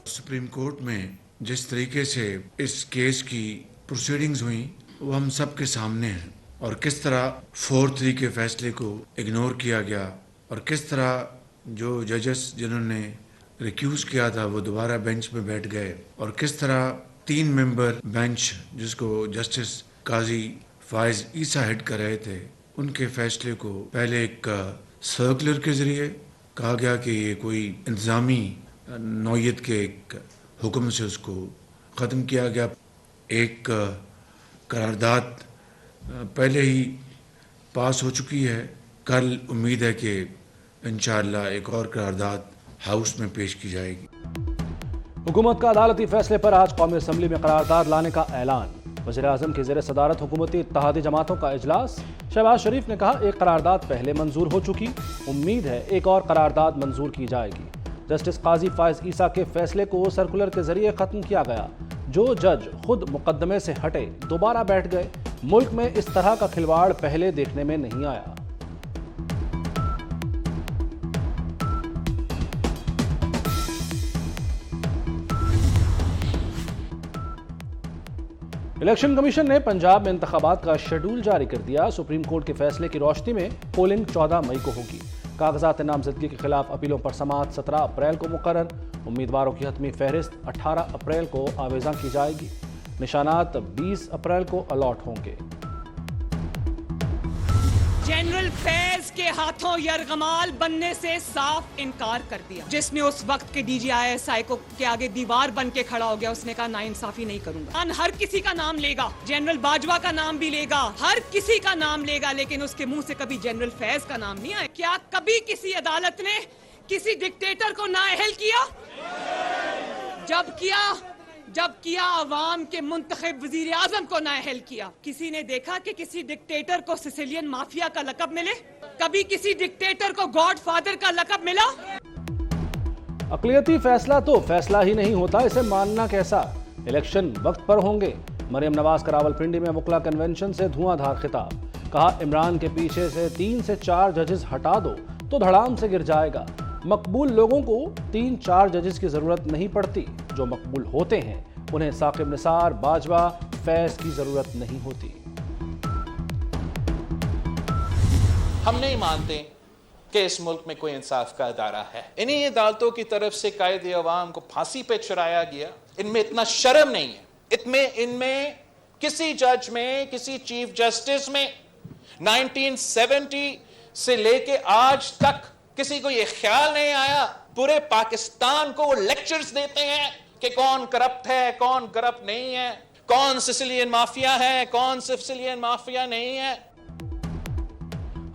Supreme court में जिस तरीके से इस केस की प्रोसीडिंग्स हुई वो हम सब के सामने है, और किस तरह 4-3 के फैसले को इग्नोर किया गया, और किस तरह जो जजेस जिन्होंने रिक्यूज किया था वो दोबारा बेंच में बैठ गए, और किस तरह 3 मेंबर बेंच जिसको जस्टिस काजी फायज ईसा हेड कर रहे थे, उनके फैसले को पहले एक सर्कुलर के जरिए कहा गया कि ये कोई इंतजामी नौयत के एक हुक्म से उसको ख़त्म किया गया। एक करारदाद पहले ही पास हो चुकी है। कल उम्मीद है कि इंशाअल्लाह एक और करारदाद हाउस में पेश की जाएगी। हुकूमत का अदालती फैसले पर आज कौमी असम्बली में करारदाद लाने का ऐलान। वज़ीर-ए-आज़म की ज़ेर सदारत हुकूमती इत्तेहादी जमातों का इजलास। शहबाज शरीफ ने कहा एक करारदाद पहले मंजूर हो चुकी, उम्मीद है एक और करारदाद मंजूर की जाएगी। जस्टिस काजी फायज ईसा के फैसले को सर्कुलर के जरिए खत्म किया गया। जो जज खुद मुकदमे से हटे दोबारा बैठ गए। मुल्क में इस तरह का खिलवाड़ पहले देखने में नहीं आया। इलेक्शन कमीशन ने पंजाब में इंतखाबात का शेड्यूल जारी कर दिया। सुप्रीम कोर्ट के फैसले की रोशनी में पोलिंग 14 मई को होगी। कागजात नामजदगी के खिलाफ अपीलों पर समाअत 17 अप्रैल को मुकर्रर। उम्मीदवारों की हतमी फहरिस्त 18 अप्रैल को आवेज़ा की जाएगी। निशानात 20 अप्रैल को अलॉट होंगे। जनरल फैज के हाथों यरगमाल बनने से साफ इनकार कर दिया, जिसने उस वक्त के DGISI को के आगे दीवार बन के खड़ा हो गया। उसने कहा नाइंसाफी नहीं करूंगा। हर किसी का नाम लेगा, जनरल बाजवा का नाम भी लेगा, हर किसी का नाम लेगा, लेकिन उसके मुंह से कभी जनरल फैज का नाम नहीं आया। क्या कभी किसी अदालत ने किसी डिक्टेटर को नाअहल किया? जब किया अवाम के मुंतखब वजीर आजम को नाअहल किया। किसी ने देखा कि किसी डिक्टेटर को सिसिलियन माफिया का लकब मिले? कभी किसी डिक्टेटर को गॉड फादर का लकब मिला? अक़लियती फैसला तो फैसला ही नहीं होता, इसे मानना कैसा। इलेक्शन वक्त पर होंगे। मरियम नवाज का रावलपिंडी में वकला कन्वेंशन से धुआंधार खिताब। कहा इमरान के पीछे से 3 से 4 जजेस हटा दो तो धड़ाम से गिर जाएगा। मकबूल लोगों को 3-4 जजेस की जरूरत नहीं पड़ती, जो मकबूल होते हैं उन्हें साकिब निसार, बाजवा, फैज की जरूरत नहीं होती। हम नहीं मानते कि इस मुल्क में कोई इंसाफ का अदारा है। इन्हीं अदालतों की तरफ से कायदे अवाम को फांसी पे चढ़ाया गया। इनमें इतना शर्म नहीं है। इनमें किसी जज में, किसी चीफ जस्टिस में 1970 से लेके आज तक किसी को यह ख्याल नहीं आया। पूरे पाकिस्तान को वो लेक्चर्स देते हैं कि कौन करप्ट है, कौन करप्ट नहीं है, कौन सिसिलियन माफिया है, कौन सिसिलियन माफिया नहीं है।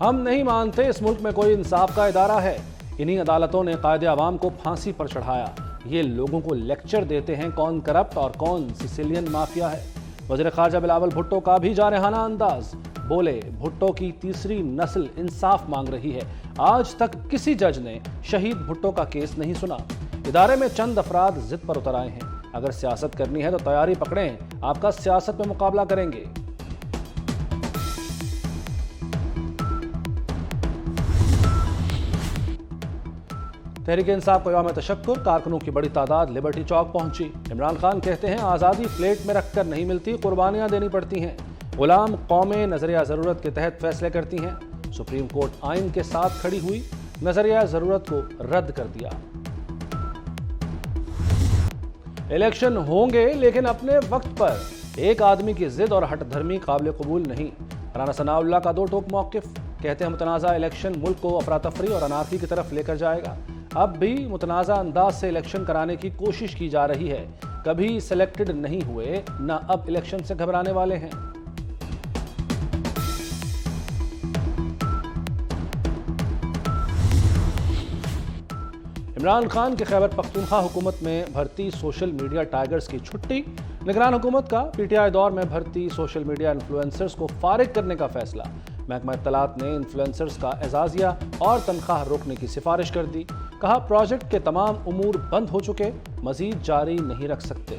हम नहीं मानते इस मुल्क में कोई इंसाफ का इदारा है। इन्हीं अदालतों ने कायदे अवाम को फांसी पर चढ़ाया। ये लोगों को लेक्चर देते हैं कौन करप्ट और कौन सिसिलियन माफिया है। वज़ीर ख़ारजा बिलावल भुट्टो का भी जारहाना अंदाज। बोले भुट्टो की तीसरी नस्ल इंसाफ मांग रही है। आज तक किसी जज ने शहीद भुट्टो का केस नहीं सुना। इदारे में चंद अफराद जिद पर उतर आए हैं। अगर सियासत करनी है तो तैयारी पकड़ें, आपका सियासत में मुकाबला करेंगे। तहरीक इंसाफ को यौम तशक्कुर। कारकुनों की बड़ी तादाद लिबर्टी चौक पहुंची। इमरान खान कहते हैं आज़ादी प्लेट में रखकर नहीं मिलती, कुर्बानियां देनी पड़ती हैं। गुलाम कौमें नजरिया ज़रूरत के तहत फैसले करती हैं। सुप्रीम कोर्ट आइन के साथ खड़ी हुई, नजरिया ज़रूरत को रद्द कर दिया। इलेक्शन होंगे लेकिन अपने वक्त पर। एक आदमी की जिद और हठधर्मी काबिल कबूल नहीं। राना सनाउल्लाह का दो टोक मौक़िफ़। कहते हैं मुतनाज़ा इलेक्शन मुल्क को अफरा तफरी और अनारकी की तरफ लेकर जाएगा। अब भी मुतनाज़ा अंदाज से इलेक्शन कराने की कोशिश की जा रही है। कभी सिलेक्टेड नहीं हुए, ना अब इलेक्शन से घबराने वाले हैं। इमरान खान के खैबर पख्तूनख्वा हुकूमत में भर्ती सोशल मीडिया टाइगर्स की छुट्टी। निगरान हुकूमत का PTI दौर में भर्ती सोशल मीडिया इन्फ्लुएंसर्स को फारिग करने का फैसला। महकमा इत्तलात ने इन्फ्लुएंसर्स का एजाजिया और तनख्वाह रोकने की सिफारिश कर दी। कहा प्रोजेक्ट के तमाम उमूर बंद हो चुके, मजीद जारी नहीं रख सकते।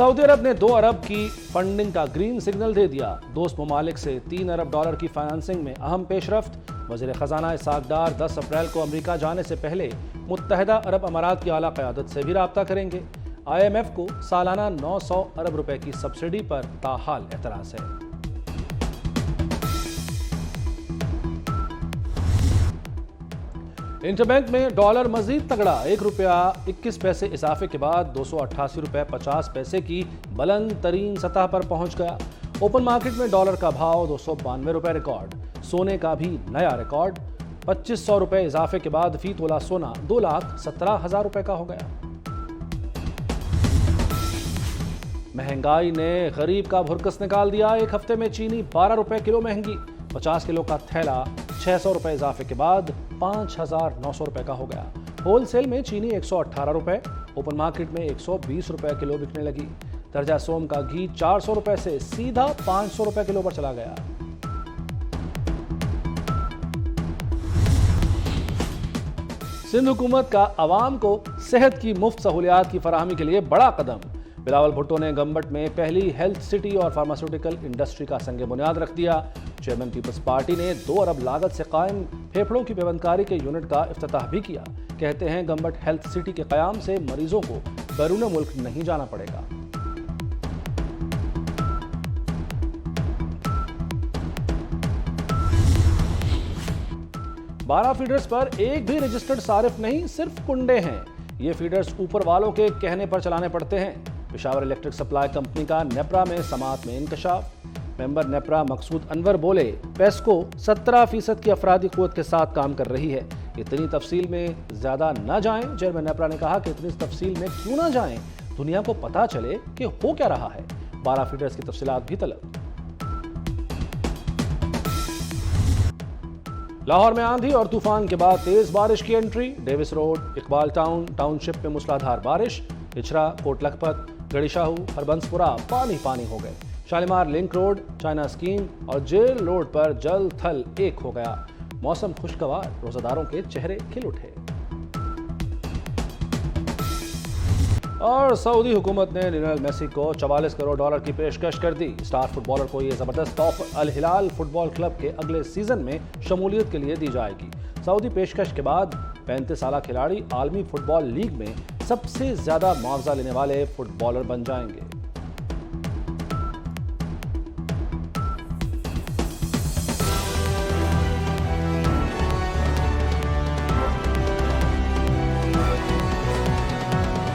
सऊदी अरब ने 2 अरब की फंडिंग का ग्रीन सिग्नल दे दिया। दोस्त ममालिक से 3 अरब डॉलर की फाइनेंसिंग में अहम पेशरफ्त। वज़ीर ख़जाना इसहाक डार 10 अप्रैल को अमेरिका जाने से पहले मुत्तहदा अरब अमारात की आला क़यादत से भी रब्ता करेंगे। IMF को सालाना 900 अरब रुपए की सब्सिडी पर ताहाल एतराज़ है। इंटरबैंक में डॉलर मजीद तगड़ा, 1 रुपया 21 पैसे इजाफे के बाद 288 रुपए 50 पैसे की बुलंद तरीन सतह पर पहुंच गया। ओपन मार्केट में डॉलर का भाव 292 रुपए रिकॉर्ड। सोने का भी नया रिकॉर्ड, 2500 रुपए इजाफे के बाद फी तोला सोना 2,17,000 रुपए का हो गया। महंगाई ने गरीब का भुरकस निकाल दिया। एक हफ्ते में चीनी 12 रुपए किलो महंगी, 50 किलो का थैला 600 रुपए इजाफे के बाद 5,900 रुपए का हो गया। होलसेल में चीनी 118 रुपए, ओपन मार्केट में 120 रुपए किलो बिकने लगी। दर्जा सोम का घी 400 रुपए से सीधा 500 रुपए किलो पर चला गया। सिंध हुकूमत का अवाम को सेहत की मुफ्त सहूलियात की फराहमी के लिए बड़ा कदम। बिलावल भुट्टो ने गंबट में पहली हेल्थ सिटी और फार्मास्यूटिकल इंडस्ट्री का संग बुनियाद रख दिया। चेयरमैन पीपल्स पार्टी ने 2 अरब लागत से कायम फेफड़ों की पेवंदकारी के यूनिट का इफ्तिताह भी किया। कहते हैं गंबट हेल्थ सिटी के कयाम से मरीजों को बैरून मुल्क नहीं जाना पड़ेगा। बारह फीडर्स पर एक भी रजिस्टर्ड सारिफ नहीं, सिर्फ कुंडे हैं। ये फीडर्स ऊपर वालों के कहने पर चलाने पड़ते हैं। पेशावर इलेक्ट्रिक सप्लाई कंपनी का नेप्रा में समात में इंकशाफ। मेंबर नेप्रा मकसूद अनवर बोले, पेस्को 17% की अफरादी क़ुव्वत के साथ काम कर रही है। इतनी तफसील में ज्यादा न जाएं। चेयरमैन नेप्रा ने कहा कि इतनी तफसील में क्यों ना जाएं, दुनिया को पता चले कि हो क्या रहा है। 12 फीडर्स की तफसीलात भी तलब। लाहौर में आंधी और तूफान के बाद तेज बारिश की entry. Davis road, Iqbal township में मूसलाधार बारिश। इछरा, कोट लखपत, गड़ीशाहू, हरबंसपुरा पानी पानी हो गए। Shalimar link road, China scheme और जेल रोड पर जल थल एक हो गया। मौसम खुशगवार, रोजादारों के चेहरे खिल उठे। और सऊदी हुकूमत ने लियोनेल मेसी को 44 करोड़ डॉलर की पेशकश कर दी। स्टार फुटबॉलर को यह जबरदस्त तोहफा अल हिलाल फुटबॉल क्लब के अगले सीजन में शमूलियत के लिए दी जाएगी। सऊदी पेशकश के बाद 35 साला खिलाड़ी आलमी फुटबॉल लीग में सबसे ज्यादा मुआवजा लेने वाले फुटबॉलर बन जाएंगे।